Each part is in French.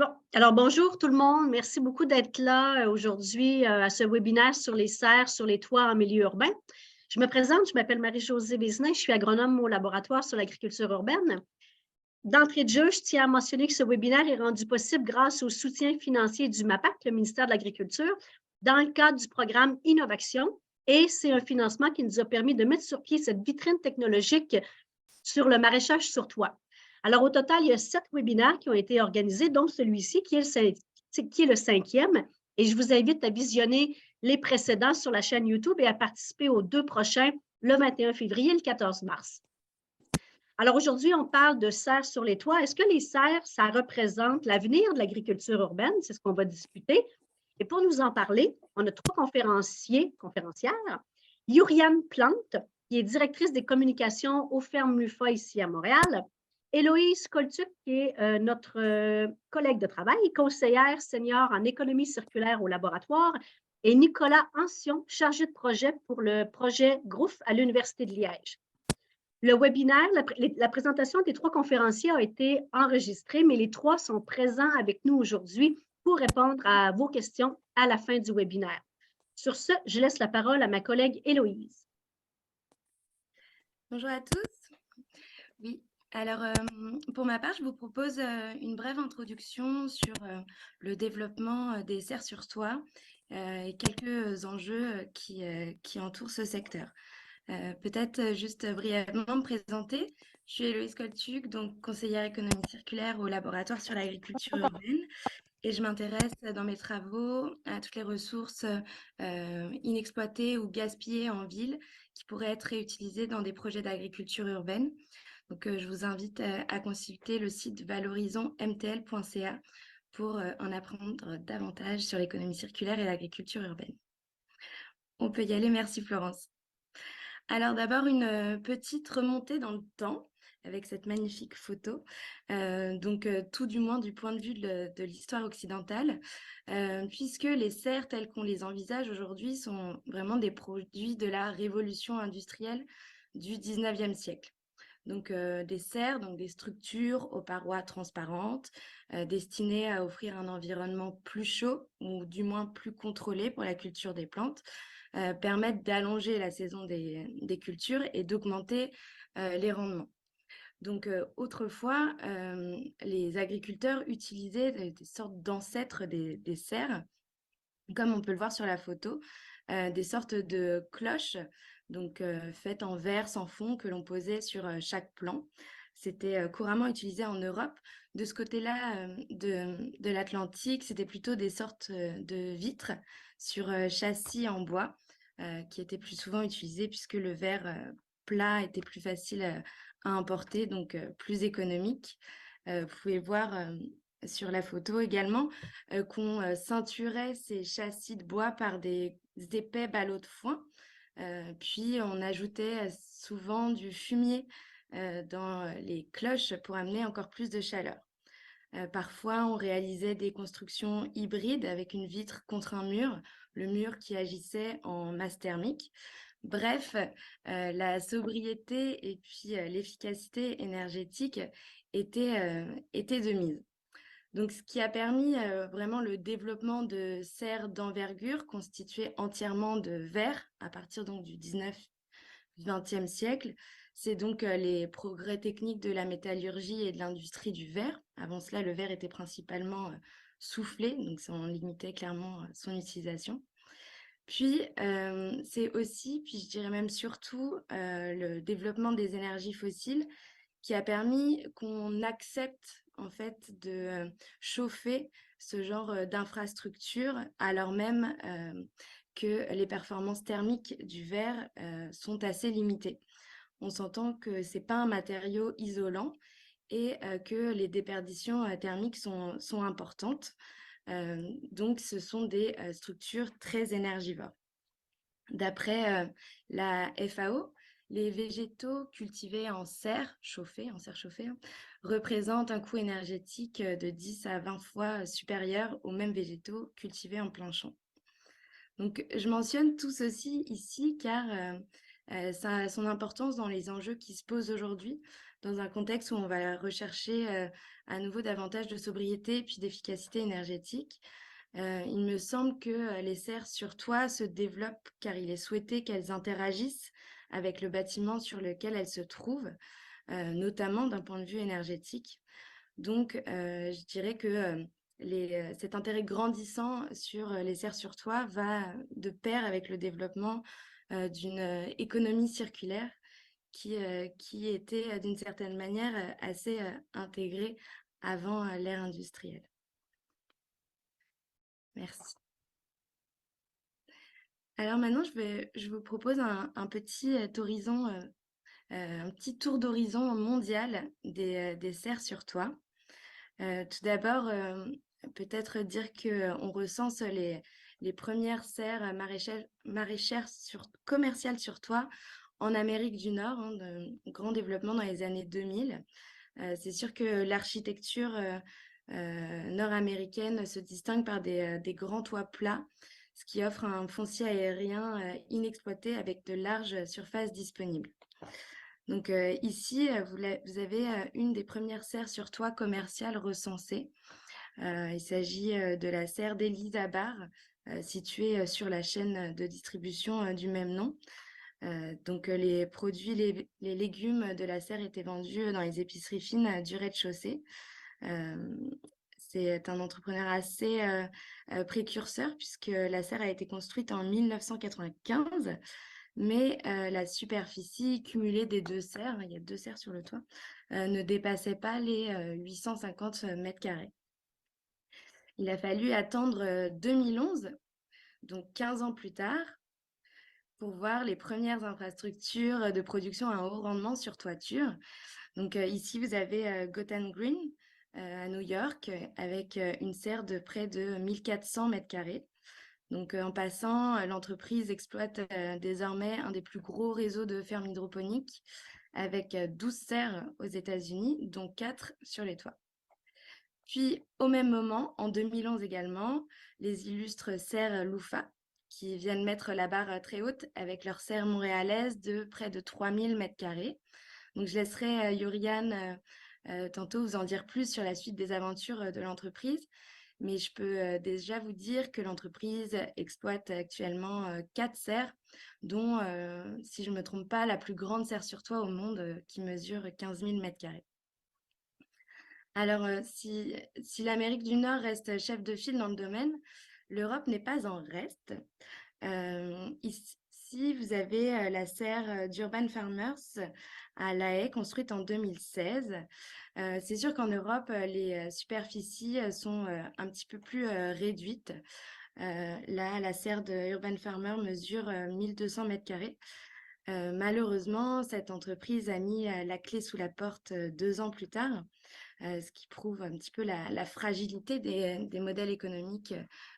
C'est bon. Alors, bonjour tout le monde. Merci beaucoup d'être là aujourd'hui à ce webinaire sur les serres sur les toits en milieu urbain. Je me présente, je m'appelle Marie-Josée Vézina, je suis agronome au laboratoire sur l'agriculture urbaine. D'entrée de jeu, je tiens à mentionner que ce webinaire est rendu possible grâce au soutien financier du MAPAC, le ministère de l'Agriculture, dans le cadre du programme Innovation. Et c'est un financement qui nous a permis de mettre sur pied cette vitrine technologique sur le maraîchage sur toit. Alors, au total, il y a 7 webinaires qui ont été organisés, dont celui-ci qui est le cinquième. Et je vous invite à visionner les précédents sur la chaîne YouTube et à participer aux 2 prochains, le 21 février et le 14 mars. Alors, aujourd'hui, on parle de serres sur les toits. Est-ce que les serres, ça représente l'avenir de l'agriculture urbaine? C'est ce qu'on va discuter. Et pour nous en parler, on a 3 conférencières. Yuriane Plante, qui est directrice des communications aux fermes MUFA ici à Montréal. Héloïse Koltuk, qui est notre collègue de travail, conseillère senior en économie circulaire au laboratoire. Et Nicolas Ancion, chargé de projet pour le projet GROUF à l'Université de Liège. Le webinaire, la présentation des 3 conférenciers a été enregistrée, mais les 3 sont présents avec nous aujourd'hui pour répondre à vos questions à la fin du webinaire. Sur ce, je laisse la parole à ma collègue Héloïse. Bonjour à tous. Oui, alors pour ma part, je vous propose une brève introduction sur le développement des serres sur toit et quelques enjeux qui entourent ce secteur. Peut-être juste brièvement me présenter. Je suis Héloïse Koltuk, donc conseillère économie circulaire au laboratoire sur l'agriculture urbaine. Et je m'intéresse dans mes travaux à toutes les ressources inexploitées ou gaspillées en ville qui pourraient être réutilisées dans des projets d'agriculture urbaine. Donc, je vous invite à consulter le site valorisonsmtl.ca pour en apprendre davantage sur l'économie circulaire et l'agriculture urbaine. On peut y aller. Merci Florence. Alors d'abord, une petite remontée dans le temps avec cette magnifique photo, tout du moins du point de vue de l'histoire occidentale, puisque les serres telles qu'on les envisage aujourd'hui sont vraiment des produits de la révolution industrielle du 19e siècle. Donc des serres, donc des structures aux parois transparentes, destinées à offrir un environnement plus chaud ou du moins plus contrôlé pour la culture des plantes, permettent d'allonger la saison des cultures et d'augmenter les rendements. Donc autrefois, les agriculteurs utilisaient des sortes d'ancêtres des serres, comme on peut le voir sur la photo, des sortes de cloches, donc faites en verre sans fond que l'on posait sur chaque plant. C'était couramment utilisé en Europe. De ce côté-là de l'Atlantique, c'était plutôt des sortes de vitres sur châssis en bois qui étaient plus souvent utilisés puisque le verre plat était plus facile à importer, donc plus économique. Vous pouvez voir sur la photo également qu'on ceinturait ces châssis de bois par des épais ballots de foin. Puis on ajoutait souvent du fumier dans les cloches pour amener encore plus de chaleur. Parfois, on réalisait des constructions hybrides avec une vitre contre un mur, le mur qui agissait en masse thermique. Bref, la sobriété et puis l'efficacité énergétique étaient de mise. Donc, ce qui a permis vraiment le développement de serres d'envergure constituées entièrement de verre à partir donc du 19e siècle, c'est donc les progrès techniques de la métallurgie et de l'industrie du verre. Avant cela, le verre était principalement soufflé, donc ça en limitait clairement son utilisation. Puis, c'est aussi, puis je dirais même surtout, le développement des énergies fossiles qui a permis qu'on accepte en fait de chauffer ce genre d'infrastructure alors même que les performances thermiques du verre sont assez limitées. On s'entend que c'est pas un matériau isolant et que les déperditions thermiques sont importantes. Donc, ce sont des structures très énergivores. D'après la FAO, les végétaux cultivés en serre chauffée, représentent un coût énergétique de 10 à 20 fois supérieur aux mêmes végétaux cultivés en plein champ. Donc, je mentionne tout ceci ici car ça a son importance dans les enjeux qui se posent aujourd'hui, dans un contexte où on va rechercher à nouveau davantage de sobriété et puis d'efficacité énergétique. Il me semble que les serres sur toit se développent car il est souhaité qu'elles interagissent avec le bâtiment sur lequel elles se trouvent, notamment d'un point de vue énergétique. Donc, je dirais que cet intérêt grandissant sur les serres sur toit va de pair avec le développement d'une économie circulaire qui était d'une certaine manière assez intégrée avant l'ère industrielle. Merci. Alors maintenant, je vous propose un petit horizon, un petit tour d'horizon mondial des serres sur toit. Tout d'abord, peut-être dire qu'on recense les premières serres maraîchères commerciales sur toit en Amérique du Nord, hein, de grand développement dans les années 2000. C'est sûr que l'architecture nord-américaine se distingue par des grands toits plats, ce qui offre un foncier aérien inexploité avec de larges surfaces disponibles. Donc ici, vous avez une des premières serres sur toit commerciales recensées. Il s'agit de la serre d'Élisa Bar, située sur la chaîne de distribution du même nom. Donc les produits, les légumes de la serre étaient vendus dans les épiceries fines du rez-de-chaussée. C'est un entrepreneur assez précurseur puisque la serre a été construite en 1995, mais la superficie cumulée des deux serres, il y a deux serres sur le toit, ne dépassait pas les 850 mètres carrés. Il a fallu attendre 2011, donc 15 ans plus tard, pour voir les premières infrastructures de production à haut rendement sur toiture. Donc ici, vous avez Gotham Green à New York avec une serre de près de 1400 mètres carrés. Donc en passant, l'entreprise exploite désormais un des plus gros réseaux de fermes hydroponiques avec 12 serres aux États-Unis, dont 4 sur les toits. Puis au même moment, en 2011 également, les illustres serres Loufa qui viennent mettre la barre très haute avec leur serre montréalaise de près de 3000 mètres carrés. Donc, je laisserai Yoriane tantôt vous en dire plus sur la suite des aventures de l'entreprise. Mais je peux déjà vous dire que l'entreprise exploite actuellement 4 serres, dont, si je ne me trompe pas, la plus grande serre sur toit au monde qui mesure 15 000 mètres carrés. Alors, si l'Amérique du Nord reste chef de file dans le domaine, l'Europe n'est pas en reste. Ici, vous avez la serre d'Urban Farmers à La Haye, construite en 2016. C'est sûr qu'en Europe, les superficies sont un petit peu plus réduites. Là, la serre de Urban Farmer mesure 1200 mètres carrés. Malheureusement, cette entreprise a mis la clé sous la porte 2 ans plus tard, ce qui prouve un petit peu la fragilité des modèles économiques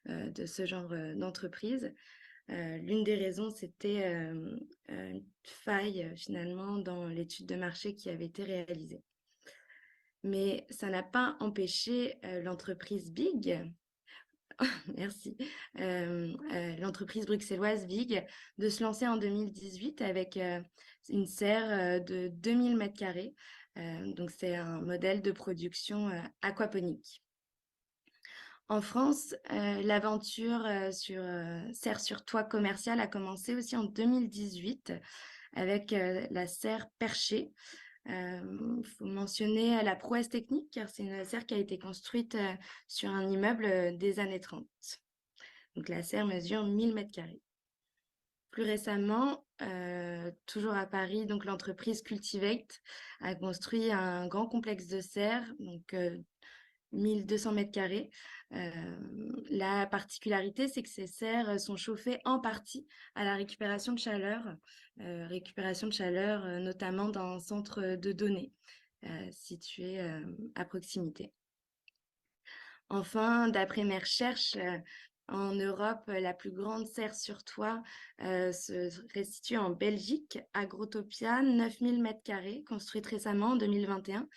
de ce genre d'entreprise. L'une des raisons, c'était une faille finalement dans l'étude de marché qui avait été réalisée. Mais ça n'a pas empêché l'entreprise Big, merci, l'entreprise bruxelloise Big, de se lancer en 2018 avec une serre de 2000 mètres carrés. Donc, c'est un modèle de production aquaponique. En France, l'aventure sur serre sur toit commercial a commencé aussi en 2018 avec la serre Perché. Il faut mentionner la prouesse technique car c'est une serre qui a été construite sur un immeuble des années 30. Donc la serre mesure 1000 mètres carrés. Plus récemment, toujours à Paris, donc l'entreprise Cultivate a construit un grand complexe de serres, donc 1200 mètres carrés. La particularité, c'est que ces serres sont chauffées en partie à la récupération de chaleur, notamment dans un centre de données situé à proximité. Enfin, d'après mes recherches, en Europe, la plus grande serre sur toit se situe en Belgique, à Grotopia, 9000 mètres carrés, construite récemment en 2021.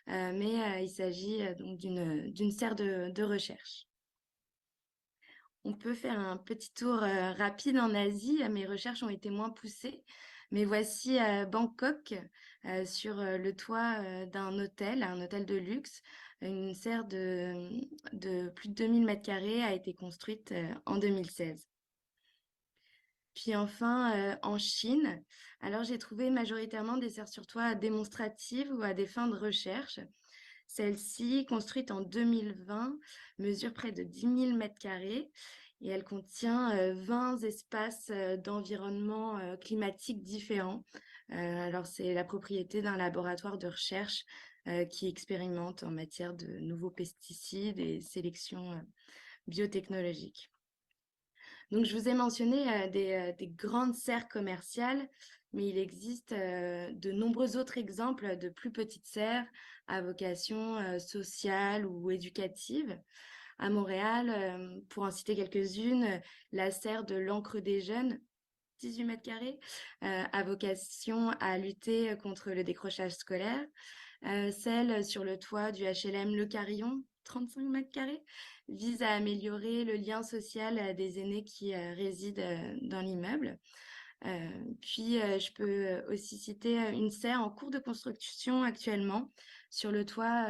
Mais il s'agit donc d'une serre de recherche. On peut faire un petit tour rapide en Asie. Mes recherches ont été moins poussées, mais voici Bangkok, sur le toit d'un hôtel, un hôtel de luxe. Une serre de plus de 2000 mètres carrés a été construite en 2016. Puis enfin, en Chine, alors j'ai trouvé majoritairement des serres sur toit démonstratives ou à des fins de recherche. Celle-ci, construite en 2020, mesure près de 10 000 mètres carrés et elle contient 20 espaces d'environnement climatique différents. Alors, c'est la propriété d'un laboratoire de recherche qui expérimente en matière de nouveaux pesticides et sélection biotechnologique. Donc, je vous ai mentionné des grandes serres commerciales, mais il existe de nombreux autres exemples de plus petites serres à vocation sociale ou éducative. À Montréal, pour en citer quelques-unes, la serre de l'Ancre des Jeunes, 18 mètres carrés, a vocation à lutter contre le décrochage scolaire. Celle sur le toit du HLM Le Carillon, 35 mètres carrés, vise à améliorer le lien social des aînés qui résident dans l'immeuble. Puis, je peux aussi citer une serre en cours de construction actuellement sur le toit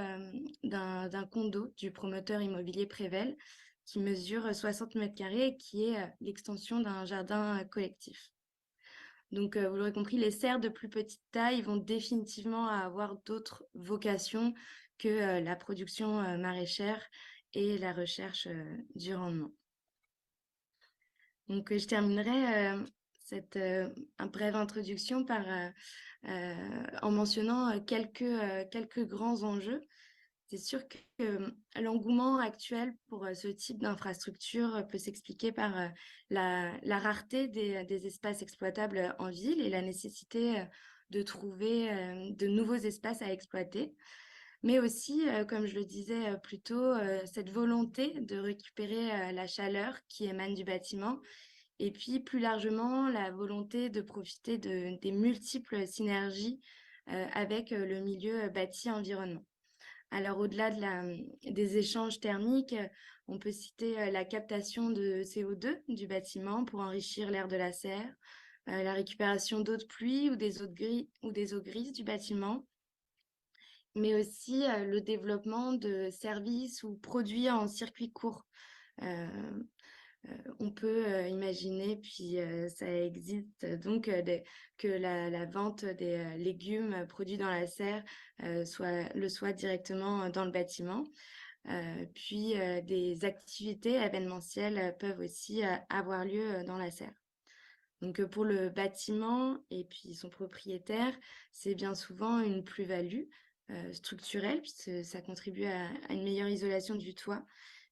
d'un condo du promoteur immobilier Prével qui mesure 60 mètres carrés et qui est l'extension d'un jardin collectif. Donc, vous l'aurez compris, les serres de plus petite taille vont définitivement avoir d'autres vocations que la production maraîchère et la recherche du rendement. Donc, je terminerai cette brève introduction en mentionnant quelques grands enjeux. C'est sûr que l'engouement actuel pour ce type d'infrastructure peut s'expliquer par la rareté des espaces exploitables en ville et la nécessité de trouver de nouveaux espaces à exploiter. Mais aussi, comme je le disais plus tôt, cette volonté de récupérer la chaleur qui émane du bâtiment et puis plus largement la volonté de profiter des multiples synergies avec le milieu bâti environnement. Alors, au-delà des échanges thermiques, on peut citer la captation de CO2 du bâtiment pour enrichir l'air de la serre, la récupération d'eau de pluie ou des eaux grises du bâtiment, mais aussi le développement de services ou produits en circuit court. Euh, on peut imaginer, puis ça existe donc, que la vente des légumes produits dans la serre soit directement dans le bâtiment. Puis des activités événementielles peuvent aussi avoir lieu dans la serre. Donc pour le bâtiment et puis son propriétaire, c'est bien souvent une plus-value structurelle, puisque ça contribue à une meilleure isolation du toit,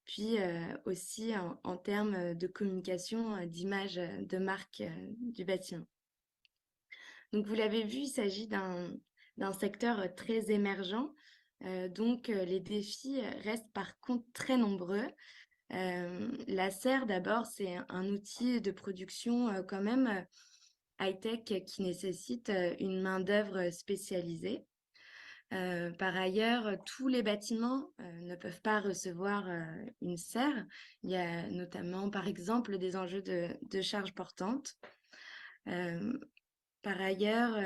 puis aussi en termes de communication, d'image, de marque du bâtiment. Donc vous l'avez vu, il s'agit d'un secteur très émergent, donc les défis restent par contre très nombreux. La serre, d'abord, c'est un outil de production quand même high-tech qui nécessite une main-d'œuvre spécialisée. Par ailleurs, tous les bâtiments ne peuvent pas recevoir une serre. Il y a notamment, par exemple, des enjeux de charge portante. Par ailleurs,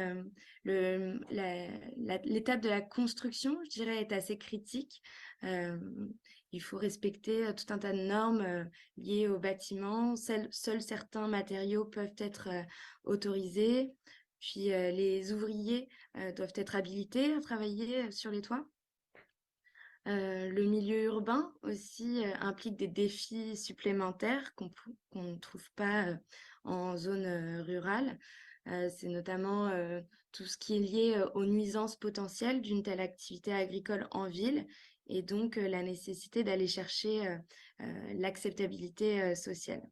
l'étape de la construction, je dirais, est assez critique. Il faut respecter tout un tas de normes liées au bâtiment. Seuls certains matériaux peuvent être autorisés. Puis les ouvriers doivent être habilités à travailler sur les toits. Le milieu urbain aussi implique des défis supplémentaires qu'on ne trouve pas en zone rurale. C'est notamment tout ce qui est lié aux nuisances potentielles d'une telle activité agricole en ville et donc la nécessité d'aller chercher l'acceptabilité sociale.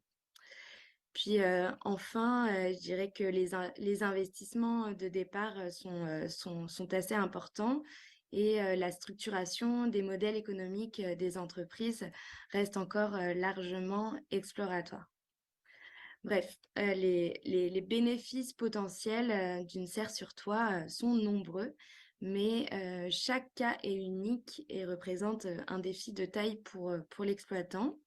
Puis enfin, je dirais que les investissements de départ sont assez importants et la structuration des modèles économiques des entreprises reste encore largement exploratoire. Bref, les bénéfices potentiels d'une serre sur toit sont nombreux, mais chaque cas est unique et représente un défi de taille pour l'exploitant.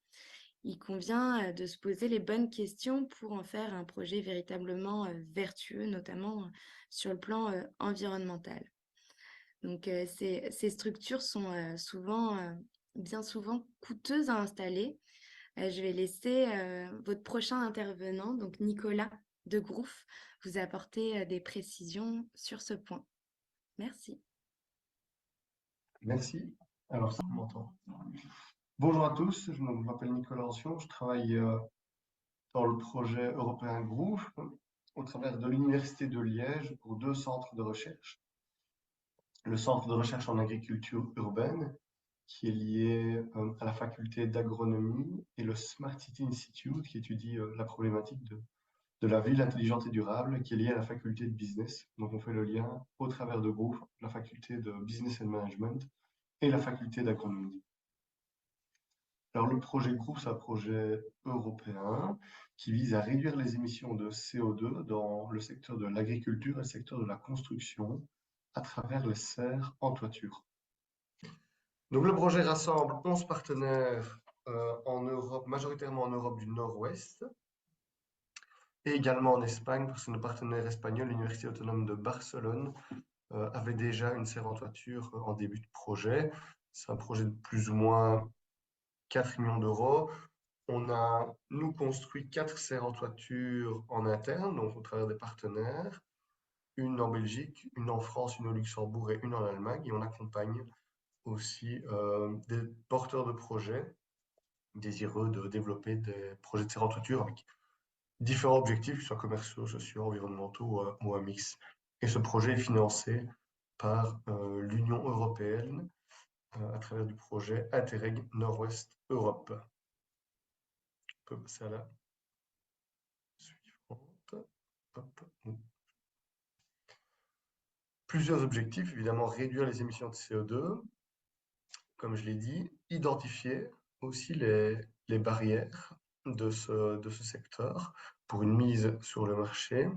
il convient de se poser les bonnes questions pour en faire un projet véritablement vertueux, notamment sur le plan environnemental. Donc, ces structures sont bien souvent coûteuses à installer. Je vais laisser votre prochain intervenant, donc Nicolas de Grouf, vous apporter des précisions sur ce point. Merci. Merci. Alors, ça m'entend. Bonjour à tous, je m'appelle Nicolas Ancion, je travaille dans le projet européen Groove au travers de l'Université de Liège pour deux centres de recherche. Le centre de recherche en agriculture urbaine, qui est lié à la faculté d'agronomie, et le Smart City Institute, qui étudie la problématique de la ville intelligente et durable, qui est lié à la faculté de business. Donc, on fait le lien au travers de Groove, la faculté de business and management et la faculté d'agronomie. Alors, le projet Groupe, c'est un projet européen qui vise à réduire les émissions de CO2 dans le secteur de l'agriculture et le secteur de la construction à travers les serres en toiture. Donc, le projet rassemble 11 partenaires en Europe, majoritairement en Europe du Nord-Ouest et également en Espagne, parce que nos partenaires espagnols, l'Université autonome de Barcelone, avait déjà une serre en toiture en début de projet. C'est un projet de plus ou moins 4 millions d'euros. On a, nous, construit 4 serres en toiture en interne, donc au travers des partenaires, une en Belgique, une en France, une au Luxembourg et une en Allemagne. Et on accompagne aussi des porteurs de projets désireux de développer des projets de serres en toiture avec différents objectifs, que ce soit commerciaux, sociaux, environnementaux ou un mix. Et ce projet est financé par l'Union européenne à travers du projet Interreg Nord-Ouest Europe. On peut passer à la suivante. Hop. Plusieurs objectifs, évidemment, réduire les émissions de CO2, comme je l'ai dit, identifier aussi les barrières de ce secteur pour une mise sur le marché,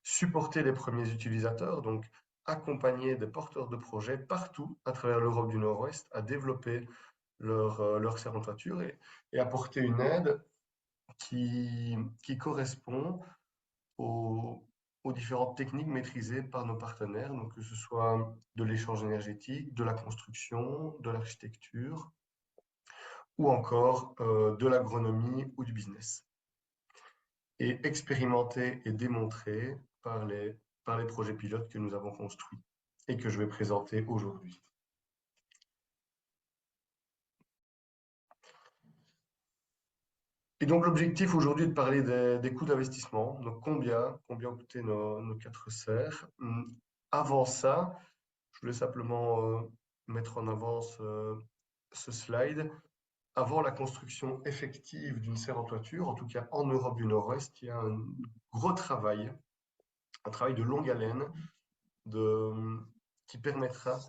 supporter les premiers utilisateurs, donc accompagner des porteurs de projets partout à travers l'Europe du Nord-Ouest à développer leur serre en toiture et apporter une aide qui correspond aux différentes techniques maîtrisées par nos partenaires, donc que ce soit de l'échange énergétique, de la construction, de l'architecture ou encore de l'agronomie ou du business. Et expérimenté et démontré par les projets pilotes que nous avons construits et que je vais présenter aujourd'hui. Et donc l'objectif aujourd'hui est de parler des coûts d'investissement. Donc combien ont coûté nos 4 serres. Avant ça, je voulais simplement mettre en avant ce slide. Avant la construction effective d'une serre en toiture, en tout cas en Europe du Nord-Ouest, il y a un gros travail, un travail de longue haleine qui permettra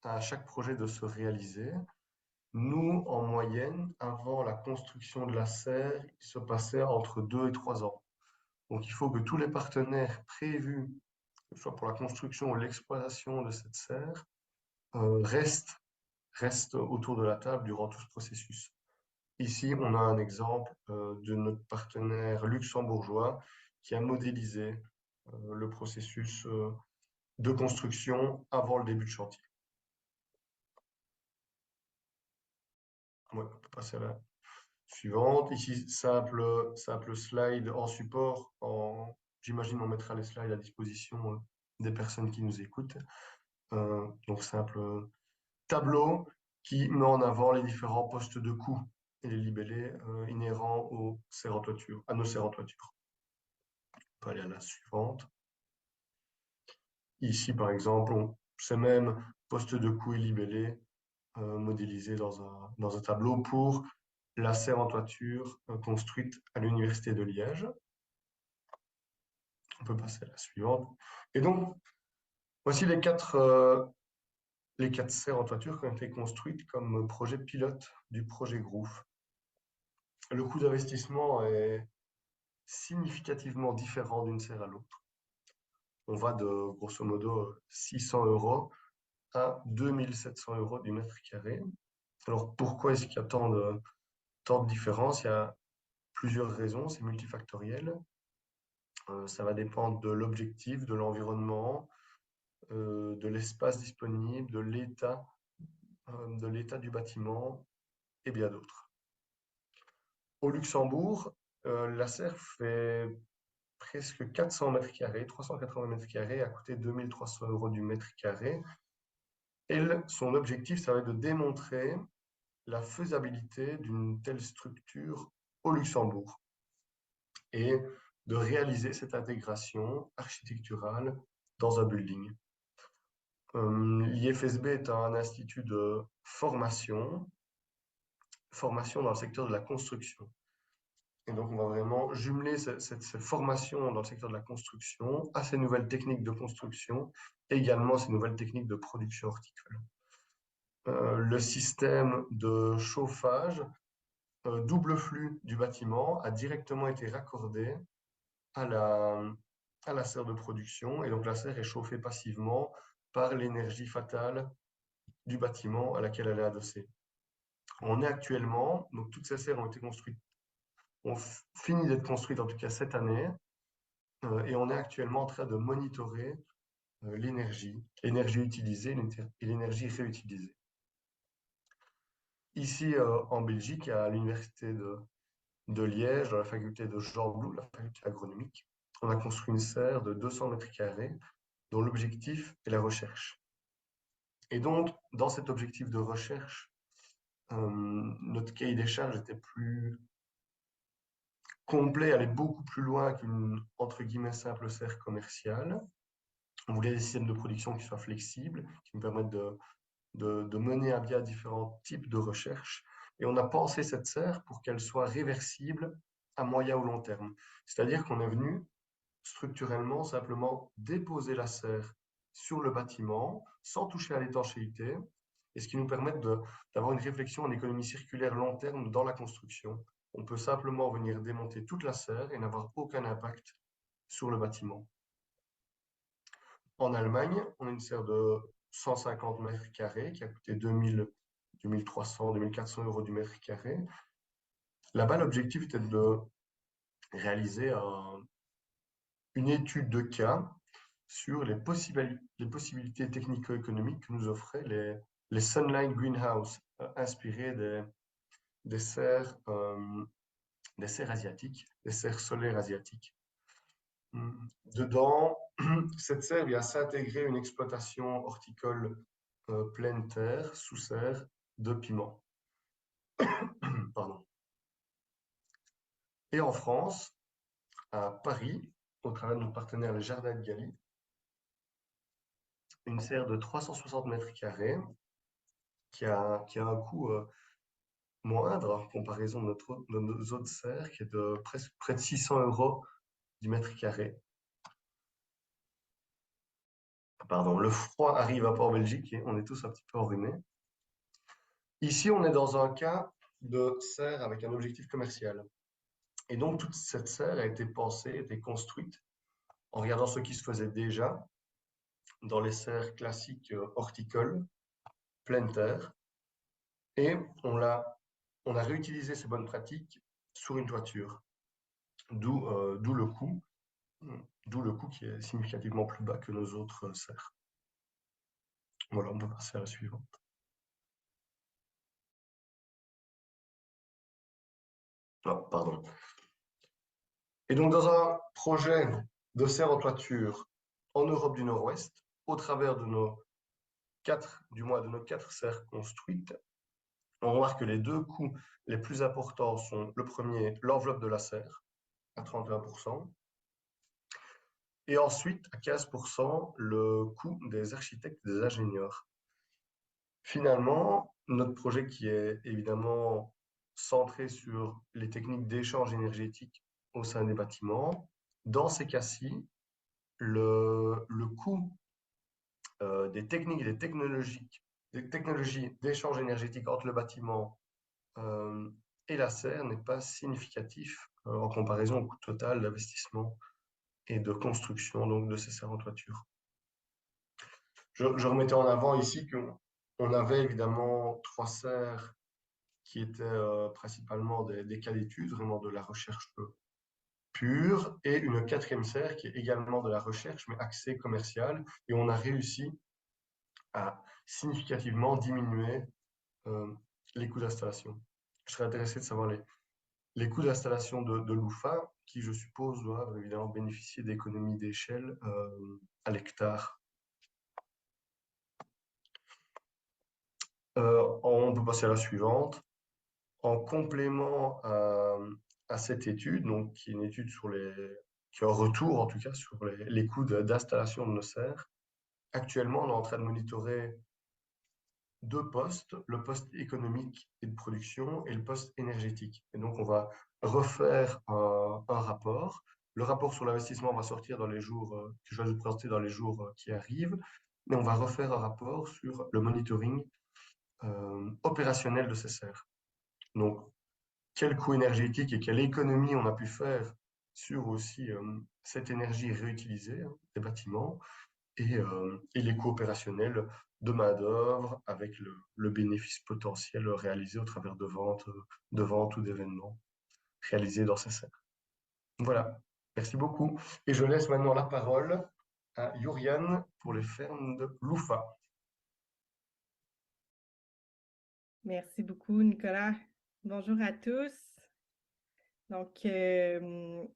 à chaque projet de se réaliser. Nous, en moyenne, avant la construction de la serre, il se passait entre 2 et 3 ans. Donc, il faut que tous les partenaires prévus, que ce soit pour la construction ou l'exploitation de cette serre, restent autour de la table durant tout ce processus. Ici, on a un exemple de notre partenaire luxembourgeois qui a modélisé le processus de construction avant le début de chantier. Ouais, on peut passer à la suivante. Ici, simple slide en support. J'imagine on mettra les slides à disposition des personnes qui nous écoutent. Donc, simple tableau qui met en avant les différents postes de coût et les libellés inhérents à nos serres en toiture. On peut aller à la suivante. Ici, par exemple, ces mêmes postes de coût et libellés modélisés dans un tableau pour la serre en toiture construite à l'Université de Liège. On peut passer à la suivante. Et donc, voici les quatre serres en toiture qui ont été construites comme projet pilote du projet Groove. Le coût d'investissement est significativement différent d'une serre à l'autre. On va de grosso modo 600 € à 2700 € du mètre carré. Alors pourquoi est-ce qu'il y a tant tant de différences. Il y a plusieurs raisons, c'est multifactoriel. Ça va dépendre de l'objectif, de l'environnement, de l'espace disponible, de l'état du bâtiment et bien d'autres. Au Luxembourg, la serre fait presque 400 mètres carrés, 380 mètres carrés, à coûter 2300 € du mètre carré. Son objectif, ça va être de démontrer la faisabilité d'une telle structure au Luxembourg et de réaliser cette intégration architecturale dans un building. L'IFSB est un institut de formation dans le secteur de la construction. Et donc, on va vraiment jumeler cette formation dans le secteur de la construction à ces nouvelles techniques de construction et également ces nouvelles techniques de production horticole. Le système de chauffage double flux du bâtiment a directement été raccordé à la serre de production et donc la serre est chauffée passivement par l'énergie fatale du bâtiment à laquelle elle est adossée. On est actuellement, donc toutes ces serres ont été construites, ont fini d'être construites en tout cas cette année, et on est actuellement en train de monitorer l'énergie utilisée et l'énergie réutilisée. Ici en Belgique, à l'université de Liège, dans la faculté de Jean Blou, la faculté agronomique, on a construit une serre de 200 mètres carrés dont l'objectif est la recherche. Et donc, dans cet objectif de recherche, notre cahier des charges était plus complet, allait beaucoup plus loin qu'une, entre guillemets, simple serre commerciale. On voulait des systèmes de production qui soient flexibles, qui nous permettent de mener à bien différents types de recherches. Et on a pensé cette serre pour qu'elle soit réversible à moyen ou long terme. C'est-à-dire qu'on est venu structurellement simplement déposer la serre sur le bâtiment sans toucher à l'étanchéité, et ce qui nous permet d'avoir une réflexion en économie circulaire long terme dans la construction. On peut simplement venir démonter toute la serre et n'avoir aucun impact sur le bâtiment. En Allemagne, on a une serre de 150 mètres carrés qui a coûté 2000, 2300, 2400 € du mètre carré. Là-bas, l'objectif était de réaliser une étude de cas sur les possibilités technico-économiques que nous offraient les Sunlight Greenhouse, inspirés des serres asiatiques, des serres solaires asiatiques. Dedans, cette serre vient s'intégrer une exploitation horticole pleine terre sous serre de piment. Pardon. Et en France, à Paris, au travers de notre partenaire les Jardins de Galie, une serre de 360 mètres carrés qui a un coût moindre en comparaison de nos autres serres, qui est de presque près de 600 € du mètre carré. Pardon, le froid arrive à Port-Belgique et on est tous un petit peu enrhumés. Ici, on est dans un cas de serre avec un objectif commercial. Et donc, toute cette serre a été pensée, a été construite en regardant ce qui se faisait déjà dans les serres classiques horticoles, pleine terre. Et on a réutilisé ces bonnes pratiques sur une toiture, d'où le coût qui est significativement plus bas que nos autres serres. Voilà, on peut passer à la suivante. Oh, pardon. Et donc, dans un projet de serre en toiture en Europe du Nord-Ouest, au travers de nos 4 serres construites, on remarque que les deux coûts les plus importants sont le premier, l'enveloppe de la serre, à 31%, et ensuite, à 15%, le coût des architectes et des ingénieurs. Finalement, notre projet qui est évidemment centré sur les techniques d'échange énergétique au sein des bâtiments, dans ces cas-ci, le coût des techniques et des technologies d'échange énergétique entre le bâtiment et la serre n'est pas significatif en comparaison au coût total d'investissement et de construction donc, de ces serres en toiture. Je remettais en avant ici qu'on avait évidemment 3 serres qui étaient principalement des cas d'études, vraiment de la recherche pure, et une quatrième serre qui est également de la recherche, mais axée commerciale. Et on a réussi à significativement diminuer les coûts d'installation. Je serais intéressé de savoir les coûts d'installation de l'UFA, qui je suppose doivent évidemment bénéficier d'économies d'échelle à l'hectare. On peut passer à la suivante. En complément à cette étude, donc qui est une étude qui est en retour en tout cas sur les coûts d'installation de nos serres, actuellement on est en train de monitorer deux postes, le poste économique et de production et le poste énergétique. Et donc on va refaire un rapport. Le rapport sur l'investissement va sortir dans les jours que je vais vous présenter dans les jours qui arrivent, mais on va refaire un rapport sur le monitoring opérationnel de ces serres. Donc quel coût énergétique et quelle économie on a pu faire sur aussi cette énergie réutilisée des bâtiments et les coûts opérationnels de main-d'œuvre avec le bénéfice potentiel réalisé au travers de ventes ou d'événements réalisés dans ces serres. Voilà, merci beaucoup. Et je laisse maintenant la parole à Yurian pour les fermes de Loufa. Merci beaucoup, Nicolas. Bonjour à tous. Donc,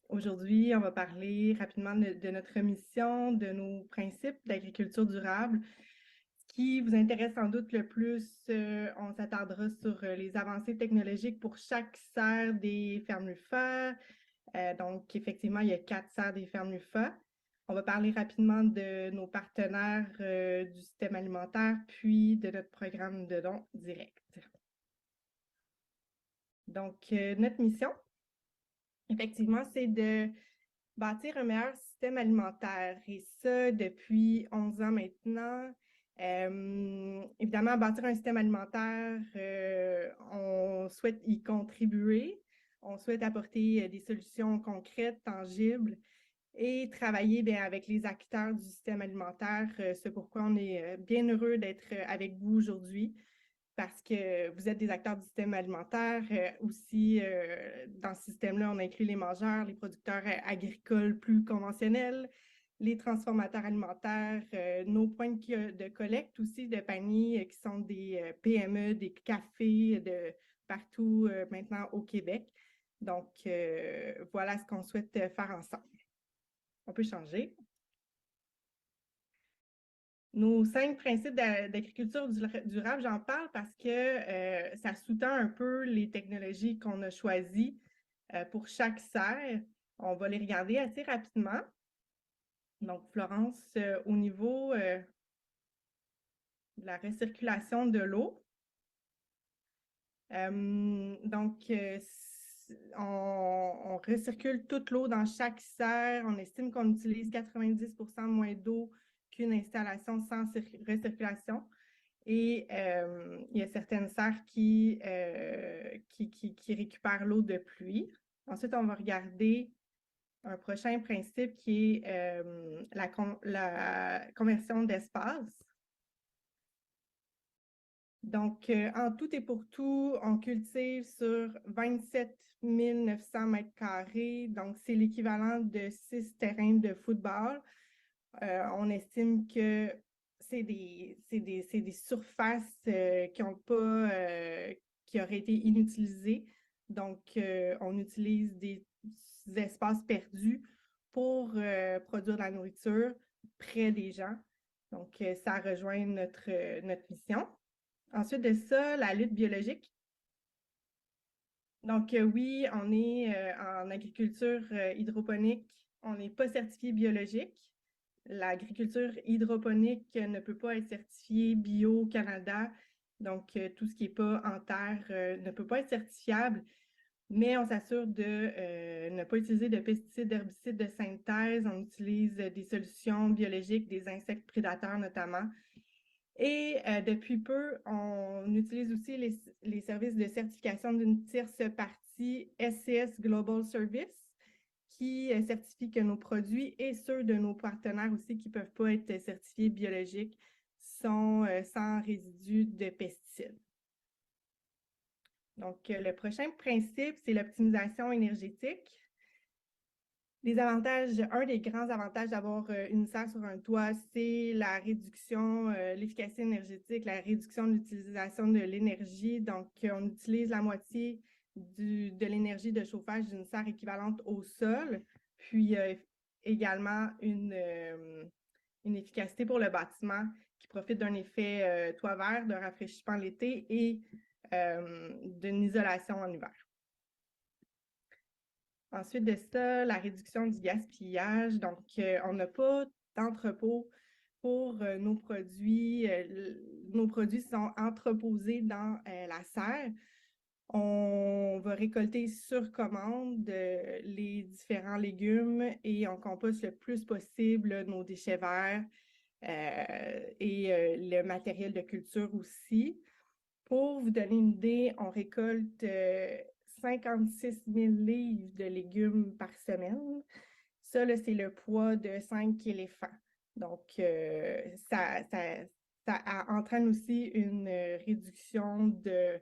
aujourd'hui, on va parler rapidement de notre mission, de nos principes d'agriculture durable. Ce qui vous intéresse sans doute le plus, on s'attardera sur les avancées technologiques pour chaque serre des fermes LUFA. Donc, effectivement, il y a 4 serres des fermes LUFA. On va parler rapidement de nos partenaires du système alimentaire, puis de notre programme de dons directs. Donc, notre mission, effectivement, c'est de bâtir un meilleur système alimentaire, et ça depuis 11 ans maintenant. Évidemment, bâtir un système alimentaire, on souhaite y contribuer, on souhaite apporter des solutions concrètes, tangibles, et travailler bien, avec les acteurs du système alimentaire. C'est pourquoi on est bien heureux d'être avec vous aujourd'hui, parce que vous êtes des acteurs du système alimentaire. Aussi, dans ce système-là, on inclut les mangeurs, les producteurs agricoles plus conventionnels, les transformateurs alimentaires, nos points de collecte aussi de paniers qui sont des PME, des cafés de partout maintenant au Québec. Donc, voilà ce qu'on souhaite faire ensemble. On peut changer. Nos 5 principes d'agriculture durable, j'en parle parce que ça sous-tend un peu les technologies qu'on a choisies pour chaque serre. On va les regarder assez rapidement. Donc, Florence, au niveau de la recirculation de l'eau. On recircule toute l'eau dans chaque serre. On estime qu'on utilise 90% moins d'eau qu'une installation sans recirculation. Et il y a certaines serres qui récupèrent l'eau de pluie. Ensuite, on va regarder un prochain principe qui est la conversion d'espace. Donc, en tout et pour tout, on cultive sur 27 900 mètres carrés. Donc, c'est l'équivalent de 6 terrains de football. On estime que c'est des surfaces qui auraient été inutilisées. Donc, on utilise des espaces perdus pour produire de la nourriture près des gens. Donc, ça rejoint notre mission. Ensuite de ça, la lutte biologique. Donc, oui, on est en agriculture hydroponique. On n'est pas certifié biologique. L'agriculture hydroponique ne peut pas être certifiée Bio-Canada. Donc, tout ce qui n'est pas en terre ne peut pas être certifiable, mais on s'assure de ne pas utiliser de pesticides, d'herbicides de synthèse. On utilise des solutions biologiques, des insectes prédateurs notamment. Et depuis peu, on utilise aussi les services de certification d'une tierce partie, SCS Global Service, qui certifie que nos produits et ceux de nos partenaires aussi qui ne peuvent pas être certifiés biologiques sont sans résidus de pesticides. Donc, le prochain principe, c'est l'optimisation énergétique. Les avantages, un des grands avantages d'avoir une serre sur un toit, c'est la réduction, l'efficacité énergétique, la réduction de l'utilisation de l'énergie. Donc, on utilise la moitié de l'énergie de chauffage d'une serre équivalente au sol, puis également une efficacité pour le bâtiment qui profite d'un effet toit vert, de rafraîchissement l'été et d'une isolation en hiver. Ensuite de ça, la réduction du gaspillage. Donc, on n'a pas d'entrepôt pour nos produits. Nos produits sont entreposés dans la serre. On va récolter sur commande les différents légumes et on composte le plus possible nos déchets verts et le matériel de culture aussi. Pour vous donner une idée, on récolte 56 000 livres de légumes par semaine. Ça, c'est le poids de 5 éléphants. Donc, ça entraîne aussi une réduction de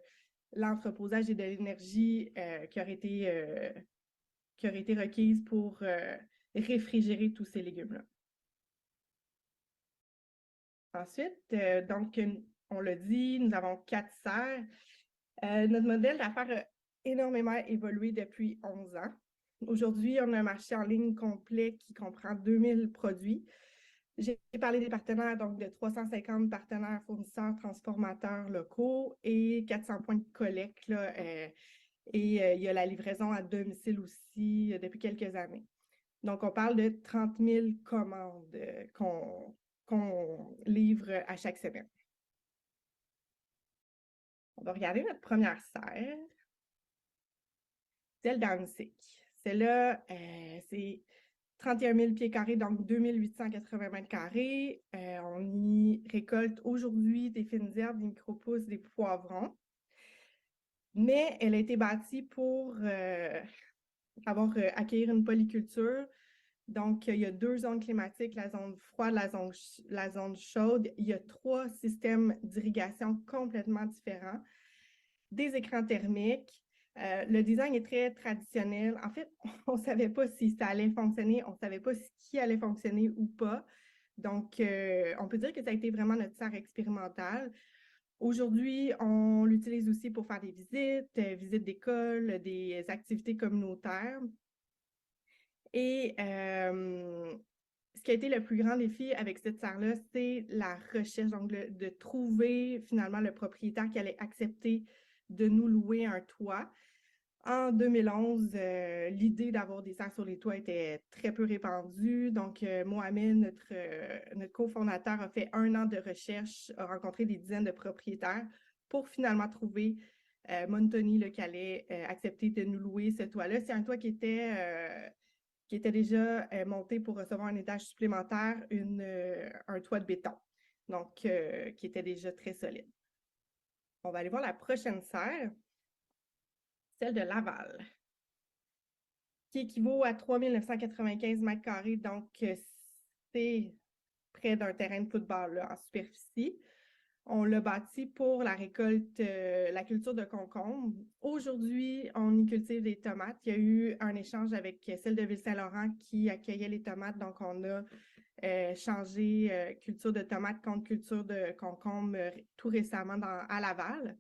l'entreposage et de l'énergie qui aurait été requise pour réfrigérer tous ces légumes-là. Ensuite, donc, on l'a dit, nous avons 4 serres. Notre modèle d'affaires a énormément évolué depuis 11 ans. Aujourd'hui, on a un marché en ligne complet qui comprend 2000 produits. J'ai parlé des partenaires, donc de 350 partenaires, fournisseurs, transformateurs locaux et 400 points de collecte. Là, il y a la livraison à domicile aussi depuis quelques années. Donc, on parle de 30 000 commandes qu'on livre à chaque semaine. On va regarder notre première serre, celle d'Annecy. Celle-là, c'est 31 000 pieds carrés, donc 2880 mètres carrés. On y récolte aujourd'hui des fines herbes, des micro-pousses, des poivrons. Mais elle a été bâtie pour accueillir une polyculture. Donc, il y a 2 zones climatiques, la zone froide, la zone chaude. Il y a 3 systèmes d'irrigation complètement différents, des écrans thermiques. Le design est très traditionnel. En fait, on ne savait pas si ça allait fonctionner, on ne savait pas ce qui allait fonctionner ou pas. Donc, on peut dire que ça a été vraiment notre serre expérimentale. Aujourd'hui, on l'utilise aussi pour faire des visites d'école, des activités communautaires. Et ce qui a été le plus grand défi avec cette serre-là, c'est la recherche, donc de trouver finalement le propriétaire qui allait accepter de nous louer un toit. En 2011, l'idée d'avoir des serres sur les toits était très peu répandue. Donc, Mohamed, notre cofondateur, a fait 1 an de recherche, a rencontré des dizaines de propriétaires pour finalement trouver Montoni qui allait accepter de nous louer ce toit-là. C'est un toit qui était déjà monté pour recevoir un étage supplémentaire, un toit de béton, donc qui était déjà très solide. On va aller voir la prochaine serre, celle de Laval, qui équivaut à 3 995 mètres carrés, donc c'est près d'un terrain de football là, en superficie. On l'a bâti pour la récolte, la culture de concombres. Aujourd'hui, on y cultive des tomates. Il y a eu un échange avec celle de Ville-Saint-Laurent qui accueillait les tomates. Donc, on a changé culture de tomates contre culture de concombres tout récemment à Laval.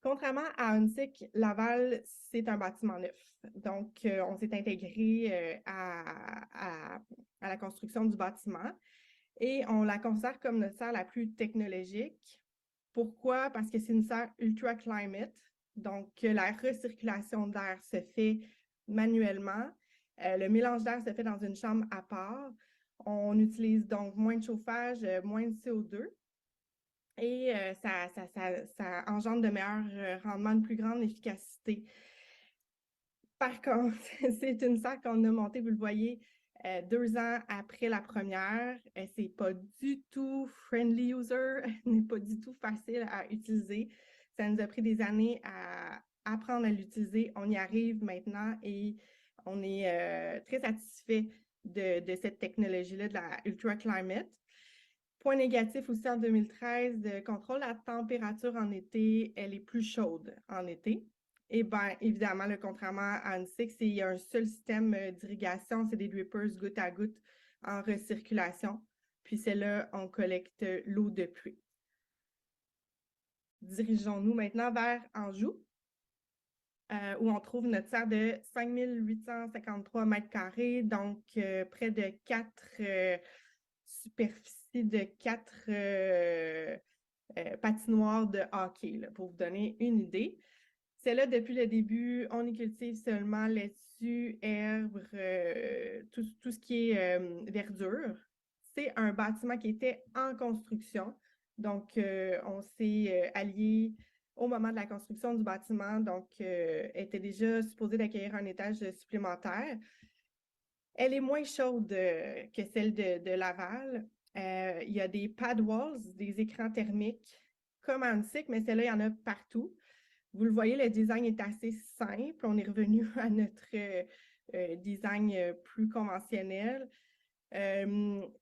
Contrairement à Hunsick, Laval, c'est un bâtiment neuf. Donc, on s'est intégré à la construction du bâtiment. Et on la considère comme notre serre la plus technologique. Pourquoi? Parce que c'est une serre ultra climate. Donc, la recirculation d'air se fait manuellement. Le mélange d'air se fait dans une chambre à part. On utilise donc moins de chauffage, moins de CO2. Et ça engendre de meilleurs rendements, une plus grande efficacité. Par contre, c'est une serre qu'on a montée, vous le voyez, 2 ans après la première. C'est pas du tout friendly user, n'est pas du tout facile à utiliser. Ça nous a pris des années à apprendre à l'utiliser. On y arrive maintenant et on est très satisfait de cette technologie-là, de la Ultra Climate. Point négatif aussi en 2013, de contrôle la température en été, elle est plus chaude en été. Et bien, évidemment, contrairement à Annecy, il y a un seul système d'irrigation, c'est des drippers goutte à goutte en recirculation. Puis c'est là on collecte l'eau de pluie. Dirigeons-nous maintenant vers Anjou, où on trouve notre serre de 5853 mètres carrés, donc près de 4 superficies de 4 patinoires de hockey, là, pour vous donner une idée. C'est là, depuis le début, on y cultive seulement laitue, herbes, tout ce qui est verdure. C'est un bâtiment qui était en construction. Donc, on s'est allié au moment de la construction du bâtiment. Donc, était déjà supposé d'accueillir un étage supplémentaire. Elle est moins chaude que celle de Laval. Il y a des pad walls, des écrans thermiques comme à Annecy, mais celle-là, il y en a partout. Vous le voyez, le design est assez simple. On est revenu à notre design plus conventionnel.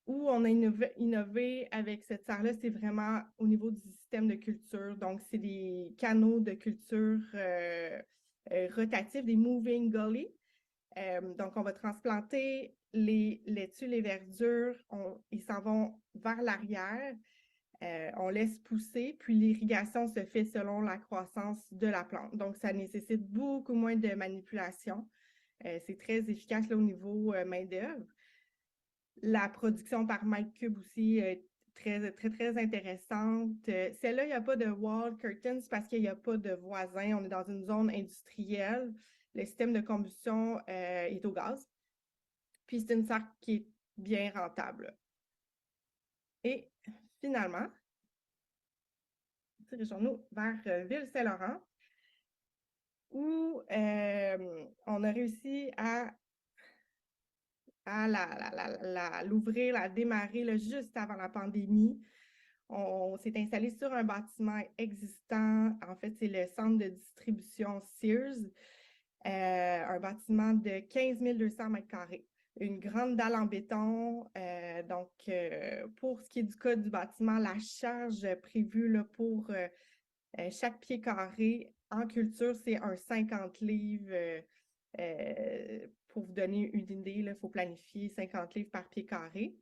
Où on a innové avec cette serre-là, c'est vraiment au niveau du système de culture. Donc, c'est des canaux de culture rotatifs, des moving gully. Donc, on va transplanter les laitues, les verdures, ils s'en vont vers l'arrière. On laisse pousser, puis l'irrigation se fait selon la croissance de la plante. Donc, ça nécessite beaucoup moins de manipulation. C'est très efficace là, au niveau main-d'œuvre. La production par mètre cube aussi est très, très, très intéressante. Celle-là, il n'y a pas de wall curtains parce qu'il n'y a pas de voisins. On est dans une zone industrielle. Le système de combustion est au gaz. Puis, c'est une serre qui est bien rentable. Et finalement, dirigeons-nous vers Ville-Saint-Laurent, où on a réussi à l'ouvrir, à démarrer là, juste avant la pandémie. On s'est installé sur un bâtiment existant. En fait, c'est le centre de distribution Sears, un bâtiment de 15 200 mètres carrés. Une grande dalle en béton. Donc, pour ce qui est du code du bâtiment, la charge prévue là, pour chaque pied carré en culture, c'est un 50 livres. Pour vous donner une idée, il faut planifier 50 livres par pied carré.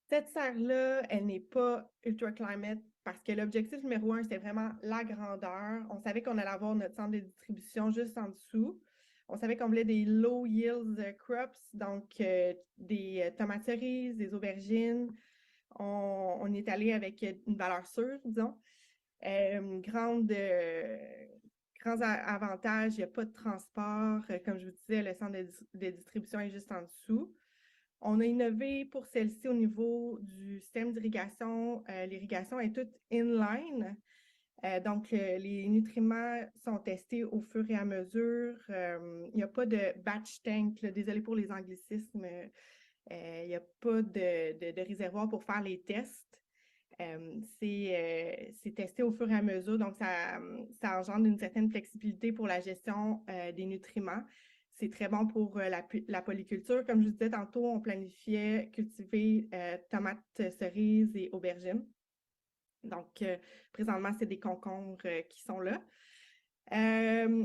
Cette serre-là, elle n'est pas Ultra Climate parce que l'objectif numéro 1, c'était vraiment la grandeur. On savait qu'on allait avoir notre centre de distribution juste en dessous. On savait qu'on voulait des low yield crops, donc des tomates cerises, des aubergines. On est allé avec une valeur sûre, disons. Grands avantages, il n'y a pas de transport. Comme je vous disais, le centre de distribution est juste en dessous. On a innové pour celle-ci au niveau du système d'irrigation. L'irrigation est toute inline. Donc, les nutriments sont testés au fur et à mesure. Il n'y a pas de batch tank. Là, désolé pour les anglicismes. Il n'y a pas de réservoir pour faire les tests. C'est testé au fur et à mesure, donc ça engendre une certaine flexibilité pour la gestion des nutriments. C'est très bon pour la polyculture. Comme je vous disais tantôt, on planifiait cultiver tomates cerises et aubergines. Donc, présentement, c'est des concombres qui sont là.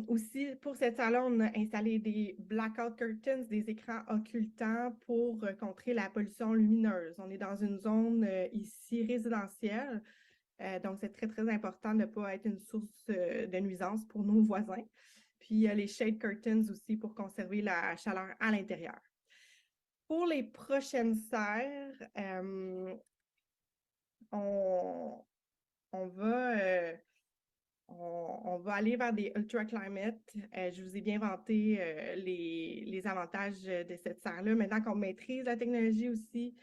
Aussi, pour cette salle-là, on a installé des blackout curtains, des écrans occultants pour contrer la pollution lumineuse. On est dans une zone ici résidentielle, donc c'est très, très important de ne pas être une source de nuisance pour nos voisins. Puis, il y a les shade curtains aussi pour conserver la chaleur à l'intérieur. Pour les prochaines serres, on va aller vers des Ultra Climate. Je vous ai bien vanté les avantages de cette serre-là. Maintenant qu'on maîtrise la technologie aussi,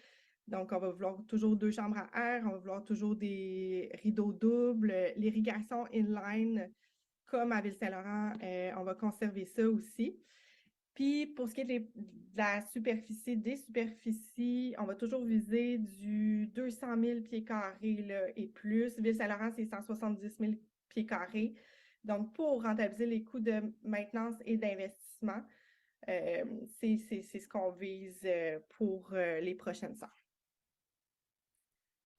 donc on va vouloir toujours 2 chambres à air, on va vouloir toujours des rideaux doubles, l'irrigation inline, comme à Ville-Saint-Laurent, on va conserver ça aussi. Puis, pour ce qui est de la superficie, des superficies, on va toujours viser du 200 000 pieds carrés là, et plus. Ville-Saint-Laurent, c'est 170 000 pieds carrés. Donc, pour rentabiliser les coûts de maintenance et d'investissement, c'est ce qu'on vise pour les prochaines heures.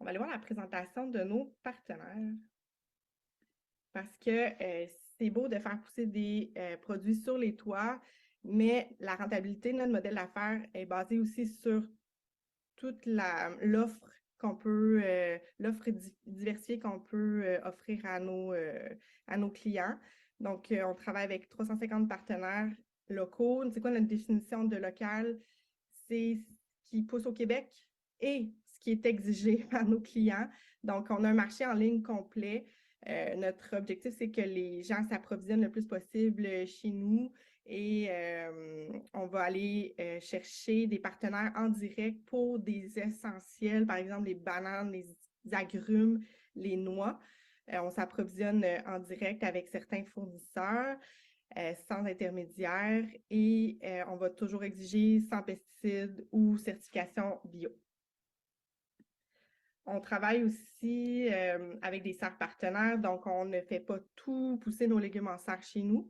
On va aller voir la présentation de nos partenaires. Parce que c'est beau de faire pousser des produits sur les toits, mais la rentabilité de notre modèle d'affaires est basée aussi sur toute l'offre l'offre diversifiée qu'on peut offrir à nos clients. Donc, on travaille avec 350 partenaires locaux. C'est quoi notre définition de local? C'est ce qui pousse au Québec et ce qui est exigé par nos clients. Donc, on a un marché en ligne complet. Notre objectif, c'est que les gens s'approvisionnent le plus possible chez nous et on va aller chercher des partenaires en direct pour des essentiels, par exemple les bananes, les agrumes, les noix. On s'approvisionne en direct avec certains fournisseurs sans intermédiaire et on va toujours exiger sans pesticides ou certification bio. On travaille aussi avec des serres partenaires, donc on ne fait pas tout pousser nos légumes en serre chez nous.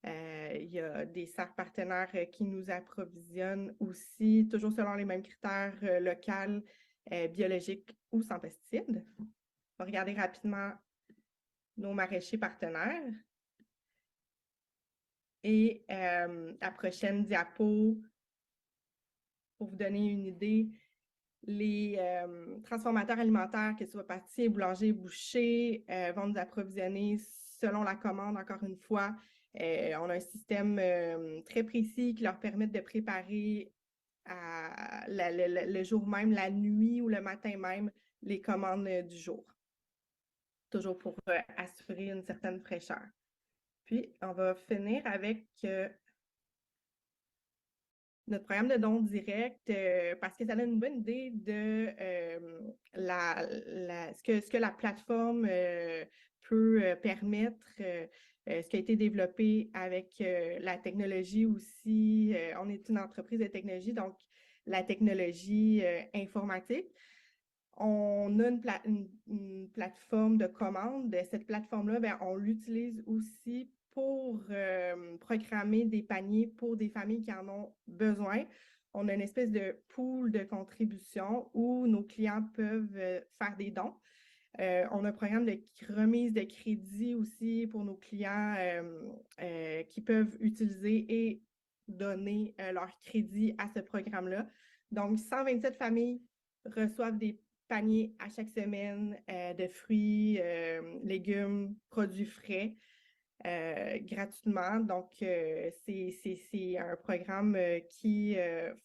Il y a des serres partenaires qui nous approvisionnent aussi, toujours selon les mêmes critères locaux, biologiques ou sans pesticides. On va regarder rapidement nos maraîchers partenaires. Et la prochaine diapo, pour vous donner une idée, les transformateurs alimentaires, que ce soit pâtissiers, boulangers, bouchers, vont nous approvisionner selon la commande, encore une fois. On a un système très précis qui leur permet de préparer le jour même, la nuit ou le matin même, les commandes du jour. Toujours pour assurer une certaine fraîcheur. Puis, on va finir avec notre programme de dons directs parce que ça donne une bonne idée de ce que la plateforme peut permettre, ce qui a été développé avec la technologie aussi. On est une entreprise de technologie, donc la technologie informatique. On a une plateforme de commande. Cette plateforme-là, bien, on l'utilise aussi pour programmer des paniers pour des familles qui en ont besoin. On a une espèce de pool de contribution où nos clients peuvent faire des dons. On a un programme de remise de crédit aussi pour nos clients qui peuvent utiliser et donner leur crédit à ce programme-là. Donc, 127 familles reçoivent des paniers à chaque semaine de fruits, légumes, produits frais gratuitement. Donc, c'est un programme qui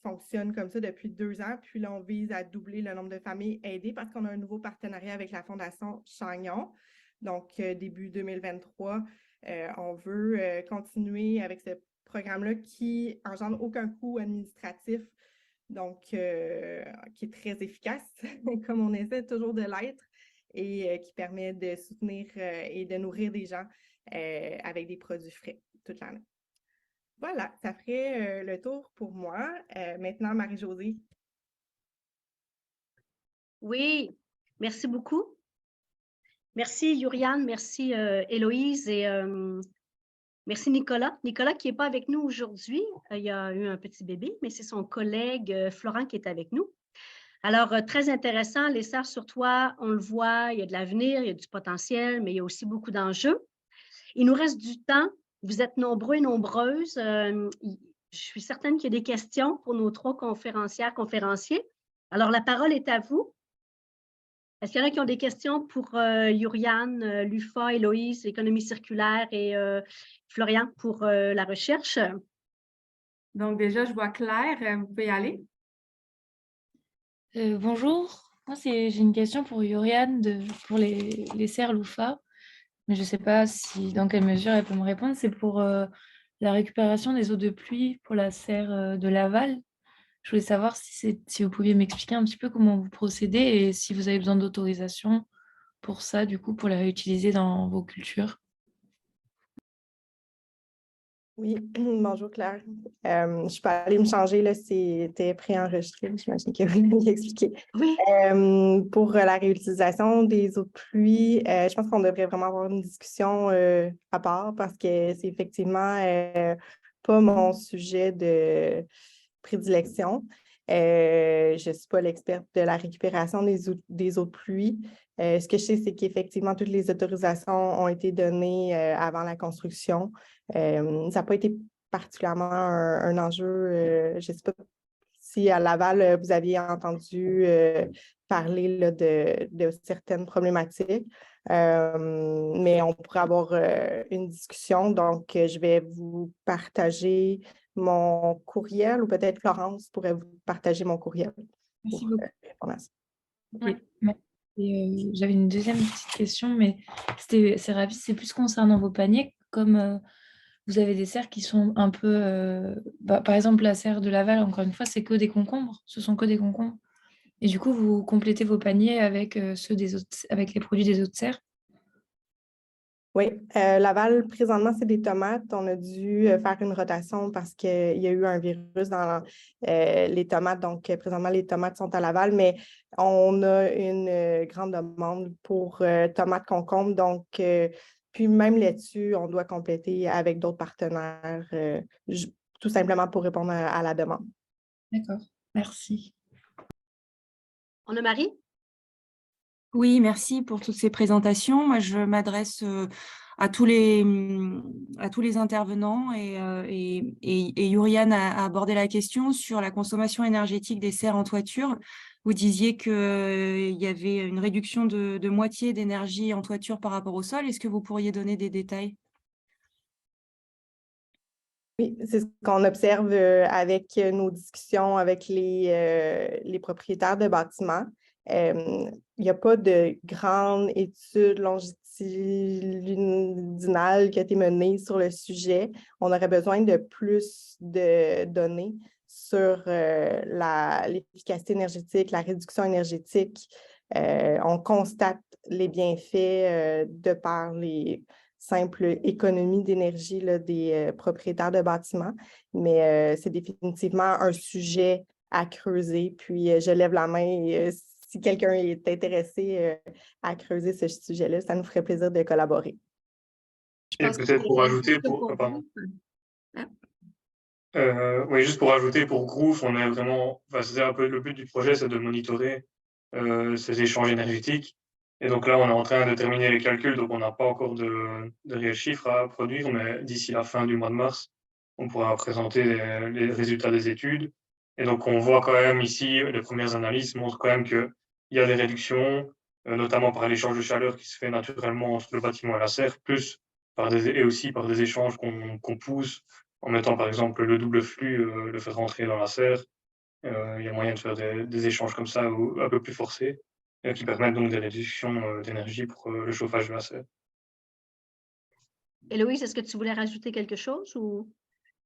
fonctionne comme ça depuis 2 ans. Puis là, on vise à doubler le nombre de familles aidées parce qu'on a un nouveau partenariat avec la Fondation Chagnon. Donc, début 2023, on veut continuer avec ce programme-là qui engendre aucun coût administratif. Donc, qui est très efficace, comme on essaie toujours de l'être, et qui permet de soutenir et de nourrir des gens avec des produits frais toute l'année. Voilà, ça ferait le tour pour moi. Maintenant, Marie-Josée. Oui, merci beaucoup. Merci, Yuriane, merci, Héloïse, et merci, Nicolas. Nicolas qui n'est pas avec nous aujourd'hui, il y a eu un petit bébé, mais c'est son collègue Florent qui est avec nous. Alors, très intéressant, les serres sur toit, on le voit, il y a de l'avenir, il y a du potentiel, mais il y a aussi beaucoup d'enjeux. Il nous reste du temps. Vous êtes nombreux et nombreuses. Je suis certaine qu'il y a des questions pour nos 3 conférenciers. Alors, la parole est à vous. Est-ce qu'il y en a qui ont des questions pour Yuriane, l'UFA, Héloïse, l'économie circulaire et Florian pour la recherche? Donc déjà, je vois Claire, vous pouvez y aller. Bonjour, moi j'ai une question pour Yuriane pour les serres LUFA, mais je ne sais pas dans quelle mesure elle peut me répondre. C'est pour la récupération des eaux de pluie pour la serre de Laval. Je voulais savoir si vous pouviez m'expliquer un petit peu comment vous procédez et si vous avez besoin d'autorisation pour ça, du coup, pour la réutiliser dans vos cultures. Oui, bonjour Claire. Je peux aller me changer, là, c'était préenregistré, j'imagine que vous l'avez expliqué. Oui. Pour la réutilisation des eaux de pluie, je pense qu'on devrait vraiment avoir une discussion à part parce que c'est effectivement pas mon sujet de prédilection. Je ne suis pas l'experte de la récupération des eaux de pluie. Ce que je sais, c'est qu'effectivement, toutes les autorisations ont été données avant la construction. Ça n'a pas été particulièrement un enjeu. Je ne sais pas si à Laval, vous aviez entendu parler là, de certaines problématiques. Mais on pourrait avoir une discussion. Donc, je vais vous partager mon courriel ou peut-être Florence pourrait vous partager mon courriel. Merci pour, beaucoup. répondre à ça. Ok, merci. Et, j'avais une deuxième petite question, mais c'est rapide, c'est plus concernant vos paniers. Comme vous avez des serres qui sont un peu... par exemple, la serre de Laval, encore une fois, c'est que des concombres. Ce sont que des concombres. Et du coup, vous complétez vos paniers avec ceux des autres, avec les produits des autres serres. Oui, Laval, présentement, c'est des tomates. On a dû faire une rotation parce qu'il y a eu un virus dans les tomates. Donc, présentement, les tomates sont à Laval, mais on a une grande demande pour tomates concombres. Donc, puis même là-dessus, on doit compléter avec d'autres partenaires, tout simplement pour répondre à la demande. D'accord, merci. On a Marie? Oui, merci pour toutes ces présentations. Moi, je m'adresse à tous les intervenants et Yuriane a abordé la question sur la consommation énergétique des serres en toiture. Vous disiez qu'il y avait une réduction de moitié d'énergie en toiture par rapport au sol. Est-ce que vous pourriez donner des détails? Oui, c'est ce qu'on observe avec nos discussions avec les propriétaires de bâtiments. Il n'y a pas de grande étude longitudinale qui a été menée sur le sujet. On aurait besoin de plus de données sur l'efficacité énergétique, la réduction énergétique. On constate les bienfaits de par les simple économie d'énergie des propriétaires de bâtiments, mais c'est définitivement un sujet à creuser. Puis je lève la main et si quelqu'un est intéressé à creuser ce sujet-là, ça nous ferait plaisir de collaborer. Je Et pense que peut-être pour c'est ajouter, pardon. oui, juste pour ajouter, pour Groove, on est vraiment, enfin, c'est un peu le but du projet, c'est de monitorer ces échanges énergétiques. Et donc là, on est en train de terminer les calculs, donc on n'a pas encore de réels chiffres à produire, mais d'ici la fin du mois de mars, on pourra présenter les résultats des études. Et donc, on voit quand même ici, les premières analyses montrent quand même qu'il y a des réductions, notamment par l'échange de chaleur qui se fait naturellement entre le bâtiment et la serre, plus et aussi par des échanges qu'on pousse en mettant par exemple le double flux, le faire rentrer dans la serre. Il y a moyen de faire des échanges comme ça un peu plus forcés, qui permettent donc des réductions d'énergie pour le chauffage de la serre. Héloïse, est-ce que tu voulais rajouter quelque chose ou...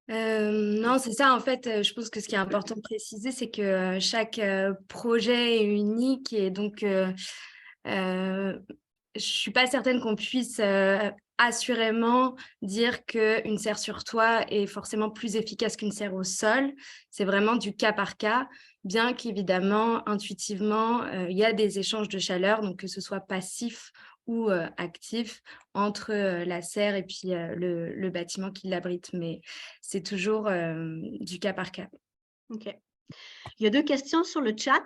Non, c'est ça. En fait, je pense que ce qui est important de préciser, c'est que chaque projet est unique et donc je suis pas certaine qu'on puisse assurément dire qu'une serre sur toit est forcément plus efficace qu'une serre au sol. C'est vraiment du cas par cas, bien qu'évidemment, intuitivement, il y a des échanges de chaleur, donc que ce soit passif ou actif entre la serre et puis le bâtiment qui l'abrite, mais c'est toujours du cas par cas. OK. Il y a deux questions sur le chat.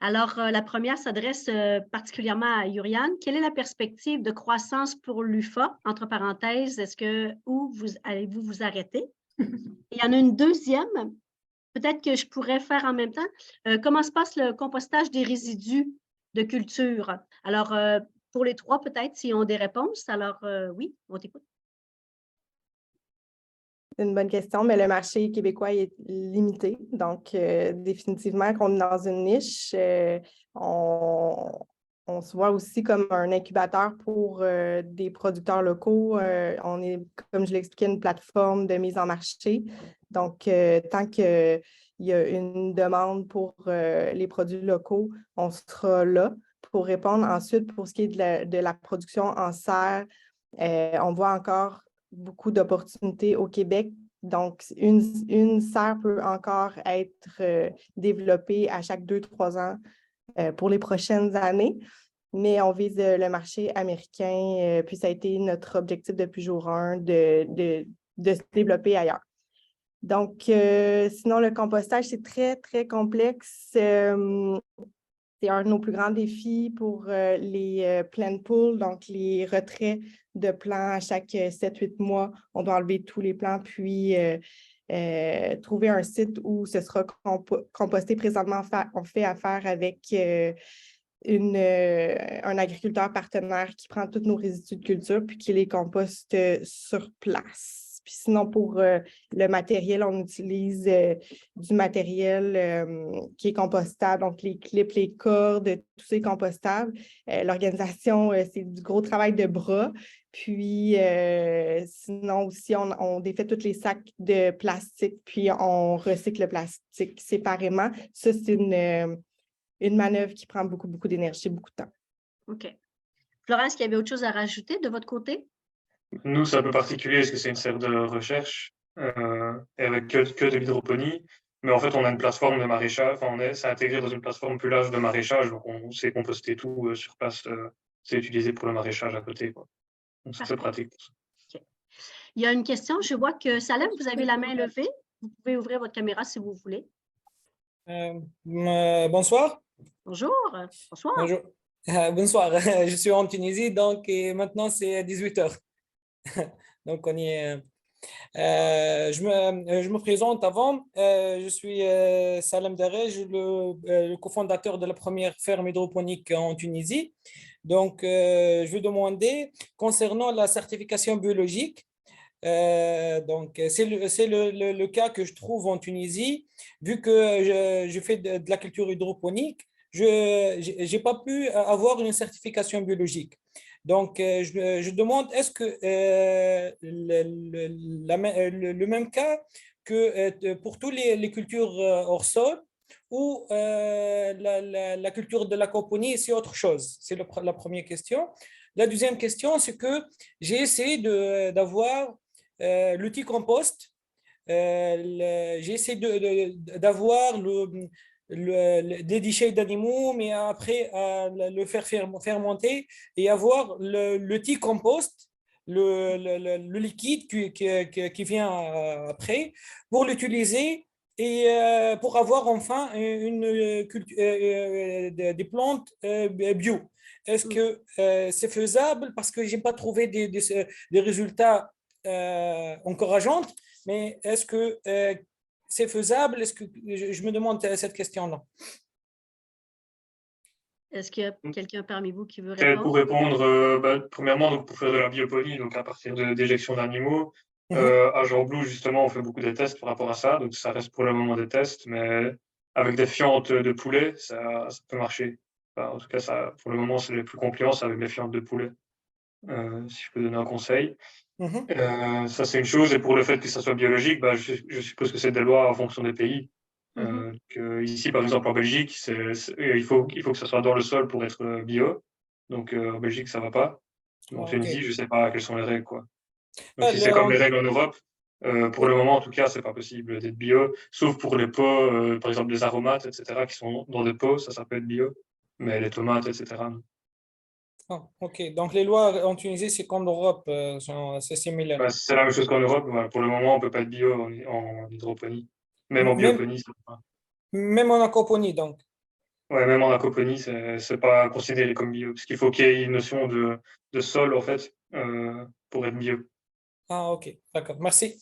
Alors, la première s'adresse particulièrement à Yuriane. Quelle est la perspective de croissance pour l'UFA? Entre parenthèses, où allez-vous vous arrêter? Il y en a une deuxième, peut-être que je pourrais faire en même temps. Comment se passe le compostage des résidus de culture? Alors, pour les trois, peut-être, s'ils ont des réponses. Alors, oui, on t'écoute. C'est une bonne question, mais le marché québécois est limité. Donc, définitivement, qu'on est dans une niche, on se voit aussi comme un incubateur pour des producteurs locaux. On est, comme je l'expliquais, une plateforme de mise en marché. Donc, tant qu'il y a une demande pour les produits locaux, on sera là pour répondre. Ensuite, pour ce qui est de la production en serre, on voit encore beaucoup d'opportunités au Québec. Donc, une serre peut encore être développée à chaque 2-3 ans pour les prochaines années, mais on vise le marché américain, puis ça a été notre objectif depuis jour 1 de se développer ailleurs. Donc, sinon, le compostage, c'est très, très complexe. C'est un de nos plus grands défis pour les plan pools, donc les retraits de plants à chaque 7-8 mois. On doit enlever tous les plants, puis trouver un site où ce sera composté. Présentement, on fait affaire avec un agriculteur partenaire qui prend tous nos résidus de culture puis qui les composte sur place. Puis sinon, pour le matériel, on utilise du matériel qui est compostable, donc les clips, les cordes, tout ça est compostable. L'organisation, c'est du gros travail de bras. Puis sinon aussi, on défait tous les sacs de plastique, puis on recycle le plastique séparément. Ça, c'est une manœuvre qui prend beaucoup, beaucoup d'énergie, beaucoup de temps. OK. Florence, est-ce qu'il y avait autre chose à rajouter de votre côté? Nous, c'est un peu particulier parce que c'est une serre de recherche et avec que de l'hydroponie. Mais en fait, on a une plateforme de maraîchage. Enfin, c'est intégré dans une plateforme plus large de maraîchage. Donc, on sait composter tout sur place. C'est utilisé pour le maraîchage à côté, quoi. Donc, c'est très pratique pour ça. Okay. Il y a une question. Je vois que Salem, vous avez la main levée. Vous pouvez ouvrir votre caméra si vous voulez. Bonsoir. Bonjour. Bonsoir. Bonjour. Bonsoir. Je suis en Tunisie, donc et maintenant c'est 18h. Donc on y est. Je me présente avant. Je suis Salem Darej, le cofondateur de la première ferme hydroponique en Tunisie. Donc, je vais demander concernant la certification biologique. Donc, c'est le cas que je trouve en Tunisie. Vu que je fais de la culture hydroponique, je n'ai pas pu avoir une certification biologique. Donc, je demande, est-ce que le même cas que pour toutes les cultures hors sol ou la culture de l'aquaponie, c'est autre chose? C'est la première question. La deuxième question, c'est que j'ai essayé d'avoir l'outil compost. J'ai essayé d'avoir des déchets d'animaux, mais après le faire fermenter et avoir l'outil compost, le liquide qui vient après, pour l'utiliser et pour avoir enfin des plantes bio. Est-ce que c'est faisable? Parce que je n'ai pas trouvé des résultats encourageants, mais est-ce que c'est faisable? Est-ce que je me demande cette question-là? Est-ce qu'il y a quelqu'un parmi vous qui veut Pour répondre? répondre, premièrement, donc, pour faire de la bioponie, donc à partir de déjection d'animaux, à Jean Blou, justement, on fait beaucoup de tests par rapport à ça. Donc, ça reste pour le moment des tests, mais avec des fientes de poulet, ça peut marcher. Enfin, en tout cas, ça, pour le moment, c'est les plus compliants, c'est avec les fientes de poulet, si je peux donner un conseil. Ça, c'est une chose. Et pour le fait que ça soit biologique, je suppose que c'est des lois en fonction des pays. Ici, par exemple, en Belgique, il faut que ça soit dans le sol pour être bio. Donc, en Belgique, ça ne va pas. En Tunisie, je ne sais pas quelles sont les règles, quoi. Donc, si c'est comme les règles en Europe, pour le moment, en tout cas, ce n'est pas possible d'être bio, sauf pour les pots, par exemple, les aromates, etc., qui sont dans des pots, ça peut être bio. Mais les tomates, etc., non. Ah, ok, donc les lois en Tunisie, c'est comme l'Europe, c'est similaire. C'est la même chose qu'en Europe. Voilà. Pour le moment, on ne peut pas être bio en hydroponie. Même en bioponie, ça ne peut pas. Même en aquaponie, donc. Ouais, même en aquaponie, c'est pas considéré comme bio, parce qu'il faut qu'il y ait une notion de sol, en fait, pour être bio. Ah, ok, d'accord, merci.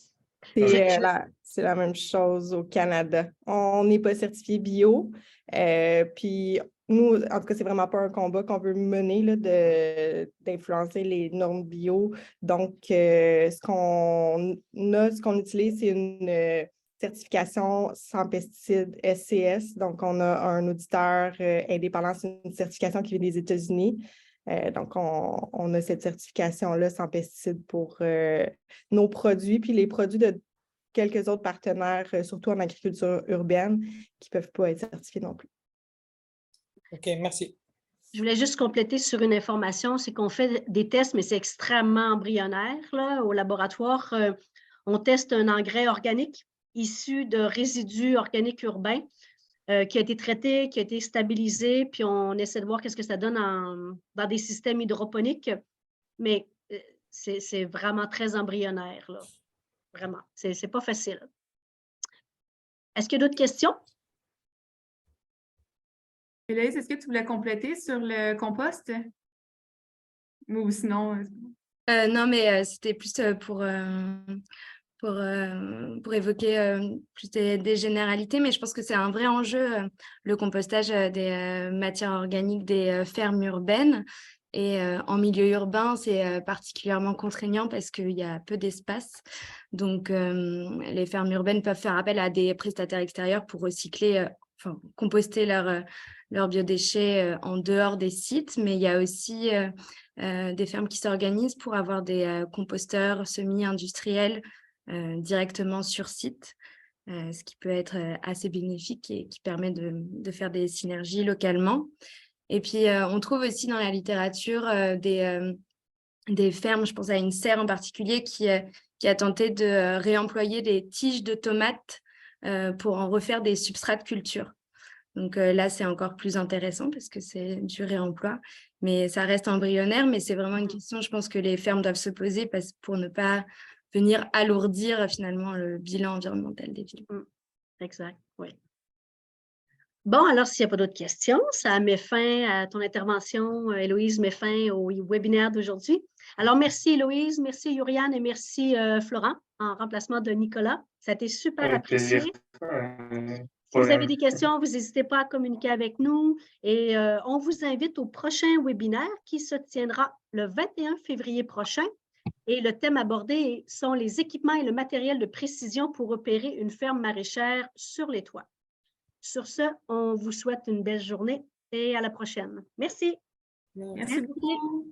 C'est la même chose au Canada. On n'est pas certifié bio. Puis nous, en tout cas, c'est vraiment pas un combat qu'on veut mener là, d'influencer les normes bio. Donc, ce qu'on utilise, c'est une certification sans pesticides SCS. Donc, on a un auditeur indépendant, c'est une certification qui vient des États-Unis. Donc, on a cette certification-là sans pesticides pour nos produits, puis les produits de quelques autres partenaires, surtout en agriculture urbaine, qui ne peuvent pas être certifiés non plus. OK, merci. Je voulais juste compléter sur une information, c'est qu'on fait des tests, mais c'est extrêmement embryonnaire. Là, au laboratoire, on teste un engrais organique issu de résidus organiques urbains qui a été traité, qui a été stabilisé, puis on essaie de voir qu'est-ce que ça donne dans des systèmes hydroponiques. Mais c'est vraiment très embryonnaire, là. Vraiment. C'est pas facile. Est-ce qu'il y a d'autres questions? Héloïse, est-ce que tu voulais compléter sur le compost? Ou sinon... Non, mais c'était plus pour évoquer plus des généralités, mais je pense que c'est un vrai enjeu, le compostage des matières organiques des fermes urbaines. Et en milieu urbain, c'est particulièrement contraignant parce qu'il y a peu d'espace. Donc, les fermes urbaines peuvent faire appel à des prestataires extérieurs pour recycler, composter leurs biodéchets en dehors des sites. Mais il y a aussi des fermes qui s'organisent pour avoir des composteurs semi-industriels directement sur site, ce qui peut être assez bénéfique et qui permet de faire des synergies localement. Et puis, on trouve aussi dans la littérature des fermes, je pense à une serre en particulier, qui a tenté de réemployer des tiges de tomates pour en refaire des substrats de culture. Donc là, c'est encore plus intéressant parce que c'est du réemploi, mais ça reste embryonnaire, mais c'est vraiment une question, je pense, que les fermes doivent se poser pour ne pas venir alourdir finalement le bilan environnemental des villes. Exact, oui. Bon, alors, s'il n'y a pas d'autres questions, ça met fin à ton intervention. Héloïse met fin au webinaire d'aujourd'hui. Alors, merci Héloïse, merci Yuriane et merci Florent, en remplacement de Nicolas. Ça a été super Avec apprécié. plaisir. Si vous avez des questions, vous n'hésitez pas à communiquer avec nous et on vous invite au prochain webinaire qui se tiendra le 21 février prochain. Et le thème abordé sont les équipements et le matériel de précision pour opérer une ferme maraîchère sur les toits. Sur ce, on vous souhaite une belle journée et à la prochaine. Merci. Merci beaucoup.